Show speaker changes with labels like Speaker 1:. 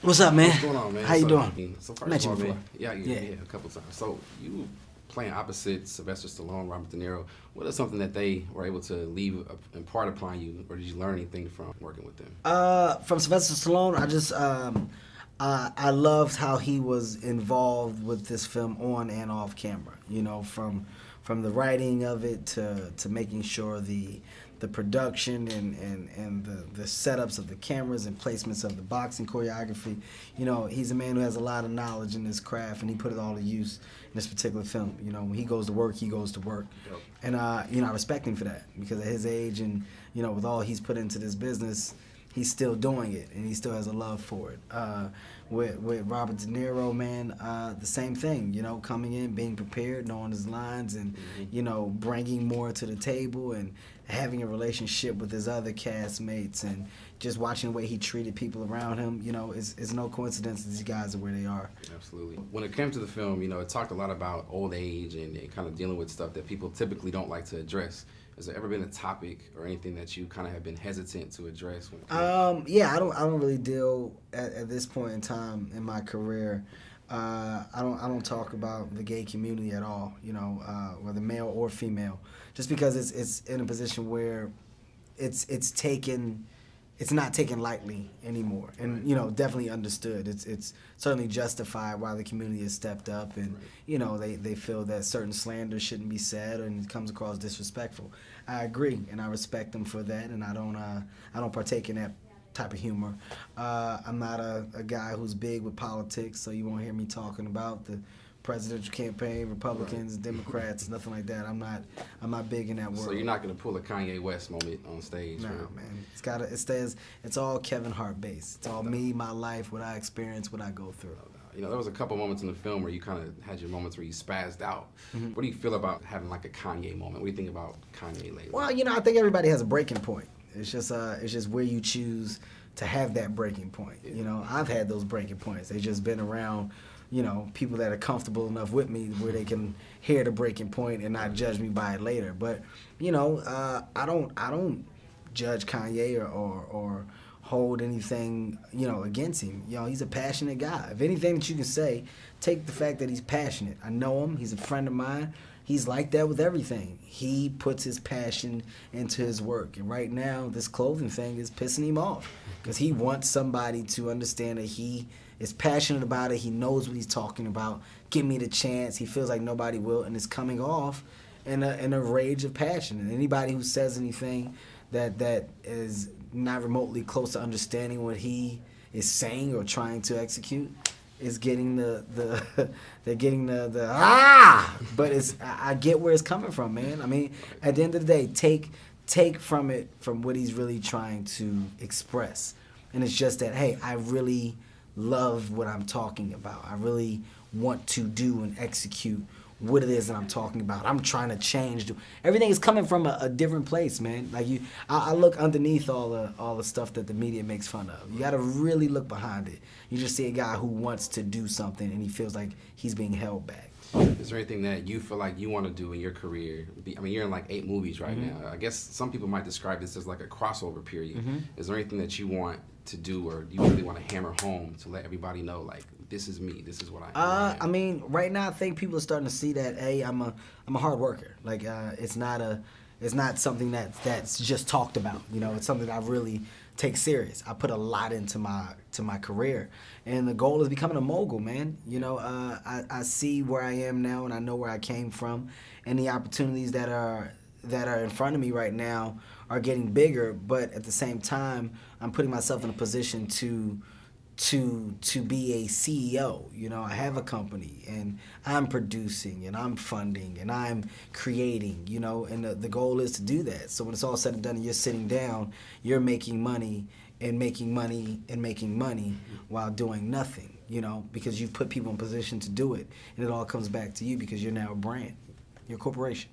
Speaker 1: What's up, man?
Speaker 2: What's going on, man?
Speaker 1: How you doing?
Speaker 2: So first
Speaker 1: Met
Speaker 2: of
Speaker 1: you
Speaker 2: all,
Speaker 1: before.
Speaker 2: man, yeah, a couple times. So you playing opposite Sylvester Stallone, Robert De Niro. What is something that they were able to leave impart upon you, or did you learn anything from working with them?
Speaker 1: From Sylvester Stallone, I loved how he was involved with this film on and off camera. You know, from the writing of it to making sure the production and the setups of the cameras and placements of the boxing choreography. You know, he's a man who has a lot of knowledge in his craft, and he put it all to use in this particular film. You know, when he goes to work, he goes to work.
Speaker 2: Yep.
Speaker 1: And, you know, I respect him for that because at his age and, you know, with all he's put into this business, he's still doing it, and he still has a love for it. With Robert De Niro, man, the same thing, you know, coming in, being prepared, knowing his lines, and, you know, bringing more to the table and having a relationship with his other castmates and just watching the way he treated people around him. You know, it's no coincidence that these guys are where they are.
Speaker 2: Absolutely. When it came to the film, you know, it talked a lot about old age and kind of dealing with stuff that people typically don't like to address. Has there ever been a topic or anything that you kind of have been hesitant to address?
Speaker 1: Yeah, I don't really deal at this point in time in my career. I don't talk about the gay community at all. You know, whether male or female, just because it's in a position where it's not taken lightly anymore, and you know, definitely understood. It's certainly justified why the community has stepped up, and you know, they feel that certain slander shouldn't be said and it comes across disrespectful. I agree, and I respect them for that, and I don't partake in that type of humor. I'm not a guy who's big with politics, so you won't hear me talking about the presidential campaign, Republicans, Democrats, nothing like that. I'm not big in that world.
Speaker 2: So you're not going to pull a Kanye West moment on stage?
Speaker 1: No,
Speaker 2: right?
Speaker 1: man. It's all Kevin Hart based. It's all me, my life, what I experience, what I go through.
Speaker 2: You know, there was a couple moments in the film where you kind of had your moments where you spazzed out.
Speaker 1: Mm-hmm.
Speaker 2: What do you feel about having like a Kanye moment? What do you think about Kanye lately?
Speaker 1: Well, you know, I think everybody has a breaking point. It's just where you choose to have that breaking point. You know, I've had those breaking points. They've just been around, you know, people that are comfortable enough with me where they can hear the breaking point and not judge me by it later. But, you know, I don't judge Kanye or hold anything, you know, against him. You know, he's a passionate guy. If anything that you can say, take the fact that he's passionate. I know him. He's a friend of mine. He's like that with everything. He puts his passion into his work. And right now, this clothing thing is pissing him off because he wants somebody to understand that he is passionate about it. He knows what he's talking about. Give me the chance. He feels like nobody will, and it's coming off in a rage of passion. And anybody who says anything that is not remotely close to understanding what he is saying or trying to execute is getting they're getting the but I get where it's coming from, man. I mean, at the end of the day, take from what he's really trying to express. And it's just that, hey, I really love what I'm talking about. I really want to do and execute what it is that I'm talking about. I'm trying to change. Everything is coming from a different place, man. Like I look underneath all the stuff that the media makes fun of. You got to really look behind it. You just see a guy who wants to do something and he feels like he's being held back.
Speaker 2: Is there anything that you feel like you want to do in your career? I mean, you're in like 8 movies right now. I guess some people might describe this as like a crossover period. Is there anything that you want to do, or do you really want to hammer home to let everybody know, like, this is me, this is what I am?
Speaker 1: I mean, right now I think people are starting to see that, hey, I'm a hard worker. Like, it's not something that's just talked about. You know, it's something that I really take serious. I put a lot into my career, and the goal is becoming a mogul, man. You know, I see where I am now, and I know where I came from, and the opportunities that are in front of me right now are getting bigger. But at the same time, I'm putting myself in a position to be a CEO. You know, I have a company and I'm producing and I'm funding and I'm creating, you know, and the goal is to do that. So when it's all said and done and you're sitting down, you're making money and making money and making money while doing nothing, you know, because you've put people in position to do it, and it all comes back to you because you're now a brand, you're a corporation.